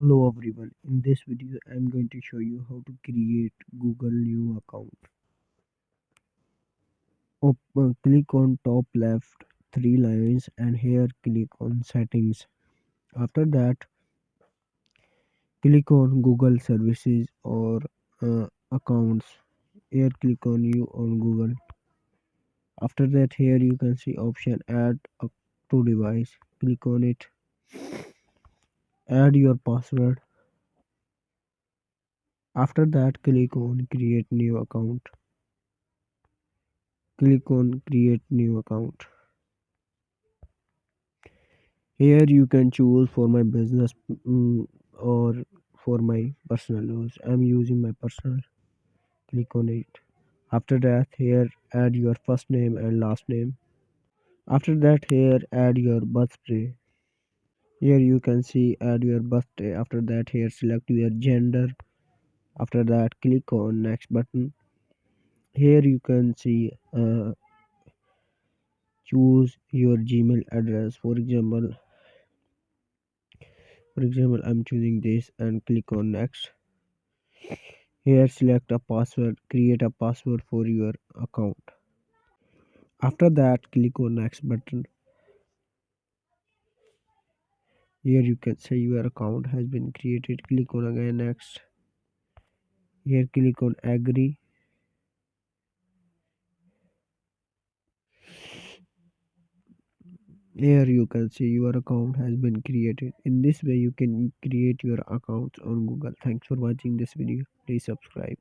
Hello everyone, in this video I am going to show you how to create Google new account. Click on top left three lines and here click on settings. After that click on Google services or accounts. Here click on you on Google. After that here you can see option to device. Click on it. Add your password. After that click on create new account. Click on create new account. Here you can choose for my business or for my personal use. I'm using my personal. Click on it. After that here add your first name and last name. After that here add your birthday. Here you can see add your birthday. After that here select your gender. After that click on next button. Here you can see choose your Gmail address. For example I'm choosing this and click on next. Here select a password, create a password for your account. After that click on next button. Here you can say your account has been created. Click on again next. Here click on agree. Here you can see your account has been created. In this way you can create your accounts on Google. Thanks for watching this video. Please subscribe.